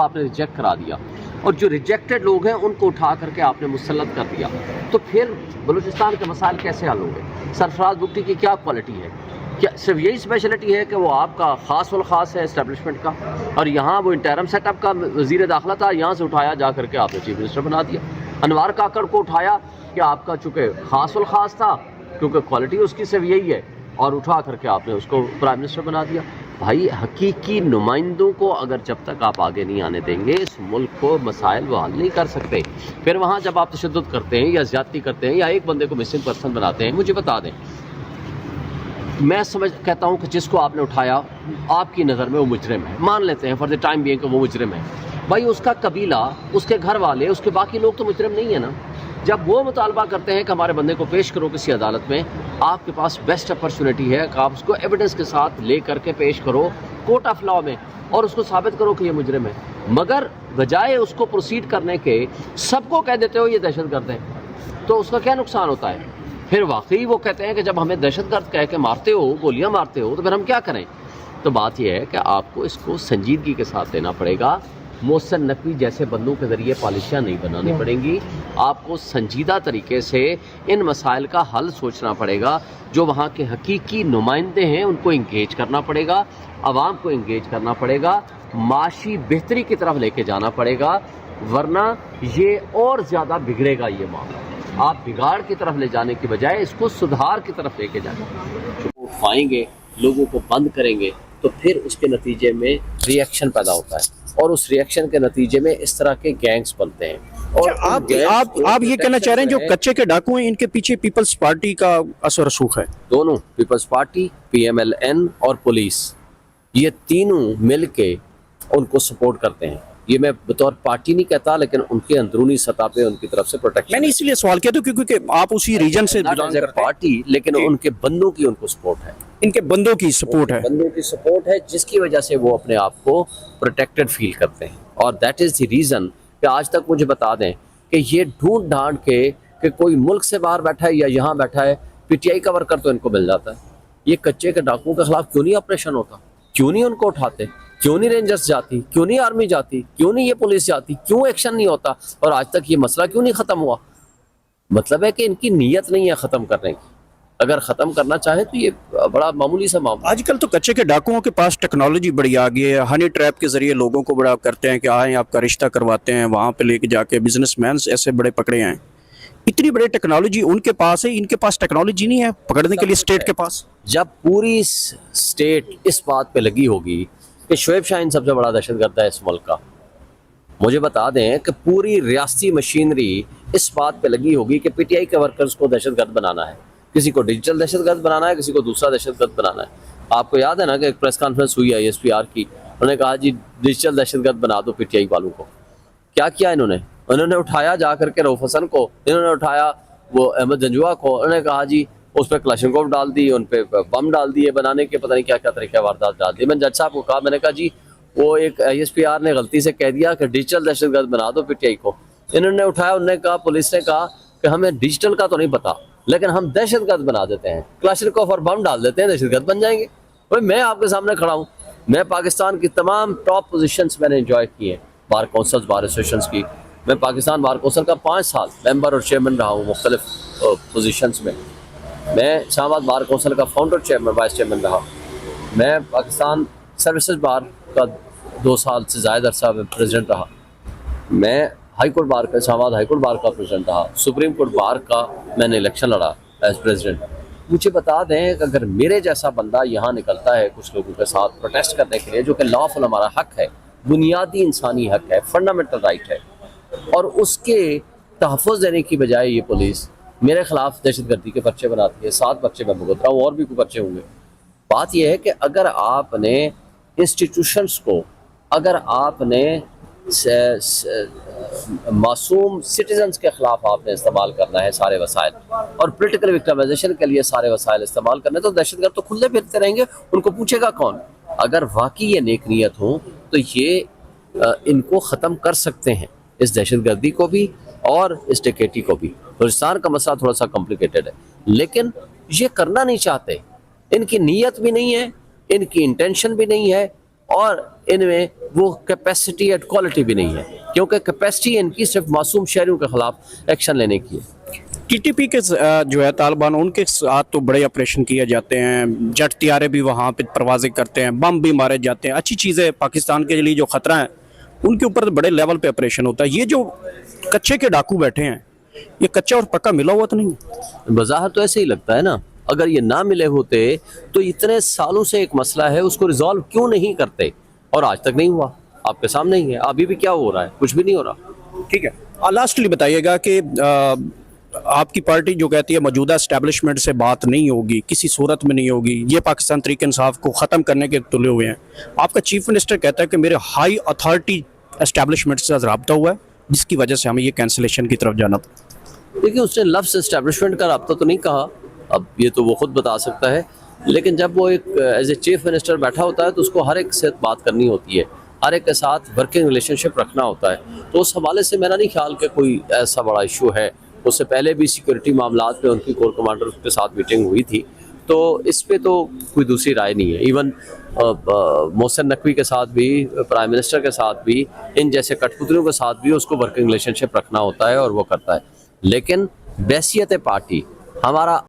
आपने रिजेक्ट करा दिया और जो रिजेक्टेड लोग हैं उनको उठा करके आपने मुसल्लत कर दिया, तो फिर बलूचिस्तान के मसाइल कैसे हल होंगे? सरफराज भुट्टी की क्या क्वालिटी है? क्या सिर्फ यही स्पेशलिटी है कि वो आपका ख़ास वल ख़ास है इस्टेब्लिशमेंट का, और यहाँ वो इंटरम सेटअप का वज़ीर दाखिला था, यहाँ से उठाया जा करके आपने चीफ मिनिस्टर बना दिया। अनवार काकड़ को उठाया कि आपका चूँकि ख़ास वल ख़ास था, क्योंकि क्वालिटी उसकी सिर्फ यही है, और उठा करके आपने उसको प्राइम मिनिस्टर बना दिया। भाई हकीकी नुमाइंदों को अगर जब तक आप आगे नहीं आने देंगे, इस मुल्क को मसाइल वो हल नहीं कर सकते। फिर वहाँ जब आप तशद्दुद करते हैं या ज़्यादती करते हैं या एक बंदे को मिसिंग पर्सन बनाते हैं, मुझे बता दें, मैं कहता हूँ कि जिसको आपने उठाया आपकी नज़र में वो मुजरिम है, मान लेते हैं फॉर द टाइम बीइंग कि वो मुजरिम है। भाई उसका कबीला, उसके घर वाले, उसके बाकी लोग तो मुजरिम नहीं है ना। जब वो मुतालबा करते हैं कि हमारे बंदे को पेश करो किसी अदालत में, आपके पास बेस्ट अपॉर्चुनिटी है कि आप उसको एविडेंस के साथ ले करके पेश करो कोर्ट ऑफ लॉ में और उसको साबित करो कि ये मुजरिम है। मगर बजाय उसको प्रोसीड करने के सबको कह देते हो ये दहशतगर्द है, तो उसका क्या नुकसान होता है? फिर वाकई वो कहते हैं कि जब हमें दहशतगर्द कह के मारते हो, गोलियां मारते हो, तो फिर हम क्या करें? तो बात यह है कि आपको इसको संजीदगी के साथ लेना पड़ेगा। मोहसिन नकवी जैसे बंदों के ज़रिए पॉलिसियाँ नहीं बनानी पड़ेंगी। आपको संजीदा तरीके से इन मसाइल का हल सोचना पड़ेगा। जो वहाँ के हकीकी नुमाइंदे हैं उनको इंगेज करना पड़ेगा, आवाम को इंगेज करना पड़ेगा, माशी बेहतरी की तरफ लेके जाना पड़ेगा, वरना ये और ज़्यादा बिगड़ेगा ये मामला। आप बिगाड़ की तरफ ले जाने की बजाय इसको सुधार की तरफ लेके जाएंगे, उठाएंगे, लोगों को बंद करेंगे, तो फिर उसके नतीजे में रिएक्शन पैदा होता है और उस रिएक्शन के नतीजे में इस तरह के गैंग्स बनते हैं। और आप ये कहना चाह रहे हैं जो कच्चे के डाकू हैं इनके पीछे पीपल्स पार्टी का असर रसूख है? दोनों, पीपल्स पार्टी, PMLN और पुलिस, ये तीनों मिल के उनको सपोर्ट करते हैं। ये मैं बतौर पार्टी नहीं कहता, लेकिन उनके अंदरूनी सतह पे उनकी तरफ से प्रोटेक्शन। मैंने इसलिए सवाल किया था क्योंकि आप उसी रीजन से बिलोंग करते हैं। पार्टी, लेकिन उनके बंदों की उनको सपोर्ट है, इनके बंदों की सपोर्ट है, बंदों की सपोर्ट है, जिसकी वजह से वो अपने आप को प्रोटेक्टेड फील करते हैं। और दैट इज़ द रीज़न कि आज तक मुझे बता दें कि ये ढूंढ ढांड के कि कोई मुल्क से बाहर बैठा है या यहाँ बैठा है, PTI का वर्कर तो इनको मिल जाता है। ये कच्चे के डाकुओं के खिलाफ क्यों नहीं ऑपरेशन होता? क्यों नहीं उनको उठाते? क्यों नहीं रेंजर्स जाती? क्यों नहीं आर्मी जाती? क्यों नहीं ये पुलिस जाती? क्यों एक्शन नहीं होता? और आज तक ये मसला क्यों नहीं ख़त्म हुआ? मतलब है कि इनकी नीयत नहीं है ख़त्म करने की। अगर ख़त्म करना चाहे तो ये बड़ा मामूली सा मामला। आजकल तो कच्चे के डाकुओं के पास टेक्नोलॉजी बड़ी आ गई है। हनी ट्रैप के जरिए लोगों को बड़ा करते हैं कि आए आपका रिश्ता करवाते हैं, वहाँ पे लेके जाके बिजनेसमैन ऐसे बड़े पकड़े हैं। इतनी बड़ी टेक्नोलॉजी उनके पास है, इनके पास टेक्नोलॉजी नहीं है पकड़ने के लिए स्टेट के पास। जब पूरी स्टेट इस बात पे लगी होगी कि शोएब शाहीन सबसे बड़ा दहशतगर्द है इस मुल्क का, मुझे बता दें कि पूरी रियासती मशीनरी इस बात पे लगी होगी कि PTI के वर्कर्स को दहशतगर्द बनाना है, किसी को डिजिटल दहशतगर्द बनाना है, किसी को दूसरा दहशतगर्द बनाना है। आपको याद है ना कि एक प्रेस कॉन्फ्रेंस हुई है ISPR की, उन्होंने कहा जी डिजिटल दहशतगर्द बना दो PTI वालों को। क्या किया इन्होंने उठाया जा करके रऊफ हसन को, इन्होंने उठाया वो अहमद जंजुआ को, उन्होंने कहा जी उस पर क्लाशनकोव डाल दी, उन पर बम डाल दिए बनाने के, पता नहीं क्या क्या तरीके वारदात डाल दिए। मैंने जज साहब को कहा, मैंने कहा जी वो एक ISPR ने गलती से कह दिया कि डिजिटल दहशतगर्द बना दो PTI को। इन्होंने उठाया, उन्होंने कहा, पुलिस ने कहा कि हमें डिजिटल का तो नहीं पता, लेकिन हम दहशतगर्द बना देते हैं, क्लाशनकोव और बम डाल देते हैं, दहशतगर्द बन जाएंगे। भाई मैं आपके सामने खड़ा हूँ, मैं पाकिस्तान की तमाम टॉप पोजीशंस मैंने एंजॉय की हैं, बार काउंसिल्स, बार एसोसिएशंस की। मैं पाकिस्तान बार काउंसिल का 5 साल मेंबर और चेयरमैन रहा हूँ मुख्तलिफ पोजीशंस में। मैं इस्लामाबाद बार काउंसिल का फाउंडर चेयरमैन, वाइस चेयरमैन रहा। मैं पाकिस्तान सर्विसेज बार का 2 साल से ज़्यादा अरसा में प्रेसिडेंट रहा। मैं हाई कोर्ट बार का, इस्लामाबाद हाई कोर्ट बार का प्रेसिडेंट रहा। सुप्रीम कोर्ट बार का मैंने इलेक्शन लड़ा एज प्रेसिडेंट। मुझे बता दें कि अगर मेरे जैसा बंदा यहाँ निकलता है कुछ लोगों के साथ प्रोटेस्ट करने के लिए, जो कि लॉफुल हमारा हक है, बुनियादी इंसानी हक है, फंडामेंटल राइट है, और उसके तहफ़्फ़ुज़ देने की बजाय ये पुलिस मेरे खिलाफ दहशतगर्दी के पर्चे बनाती है। 7 पर्चे मैं भुगत रहा हूँ, और भी कोई पर्चे होंगे। बात यह है कि अगर आपने इंस्टीट्यूशंस को, अगर आपने मासूम सिटीजन्स के ख़िलाफ़ आपने इस्तेमाल करना है सारे वसाइल, और पोलिटिकल विक्टिमाइजेशन के लिए सारे वसाइल इस्तेमाल करने, तो दहशतगर्द तो खुले फिरते रहेंगे, उनको पूछेगा कौन? अगर वाकई ये नेक नीयत हो तो ये इनको ख़त्म कर सकते हैं, इस दहशतगर्दी को भी और इस डकैती को भी। बलूचिस्तान का मसला थोड़ा सा कॉम्प्लिकेटेड है, लेकिन ये करना नहीं चाहते, इनकी नीयत भी नहीं है, इनकी इंटेंशन भी नहीं है, और इनमें वो कैपेसिटी एंड क्वालिटी भी नहीं है, क्योंकि कैपेसिटी इनकी सिर्फ मासूम शहरियों के खिलाफ एक्शन लेने की है। टीटीपी के जो है तालिबान, उनके साथ तो बड़े ऑपरेशन किए जाते हैं, जेट त्यारे भी वहाँ पे परवाजें करते हैं, बम भी मारे जाते हैं, अच्छी चीज़ें पाकिस्तान के लिए जो ख़तरा है उनके ऊपर बड़े लेवल पे ऑपरेशन होता है। ये जो कच्चे के डाकू बैठे हैं, ये कच्चा और पक्का मिला हुआ तो नहीं? बाज़ाहिर तो ऐसे ही लगता है ना, अगर ये ना मिले होते तो इतने सालों से एक मसला है उसको रिजॉल्व क्यों नहीं करते, और आज तक नहीं हुआ। आपके सामने ही है, अभी भी क्या हो रहा है, कुछ भी नहीं हो रहा। ठीक है, लास्टली बताइएगा कि आपकी पार्टी जो कहती है मौजूदा एस्टेब्लिशमेंट से बात नहीं होगी, किसी सूरत में नहीं होगी, ये पाकिस्तान तहरीक इंसाफ को ख़त्म करने के तुले हुए हैं। आपका चीफ मिनिस्टर कहता है कि मेरे हाई अथॉरिटी एस्टेब्लिशमेंट से रब्ता हुआ है, जिसकी वजह से हमें ये कैंसिलेशन की तरफ जाना पड़ा। देखिए, उसने लफ्ज़ एस्टेब्लिशमेंट का रब्ता तो नहीं कहा, अब ये तो वो खुद बता सकता है, लेकिन जब वो एक एज ए चीफ मिनिस्टर बैठा होता है तो उसको हर एक से बात करनी होती है, हर एक के साथ वर्किंग रिलेशनशिप रखना होता है। तो उस हवाले से मेरा नहीं ख्याल कि कोई ऐसा बड़ा इशू है। उससे पहले भी सिक्योरिटी मामलात पे उनकी कोर कमांडर के साथ मीटिंग हुई थी, तो इस पे तो कोई दूसरी राय नहीं है। इवन मोहसिन नकवी के साथ भी, प्राइम मिनिस्टर के साथ भी, इन जैसे कठपुतलियों के साथ भी उसको वर्किंग रिलेशनशिप रखना होता है और वो करता है। लेकिन बैसियत पार्टी, हमारा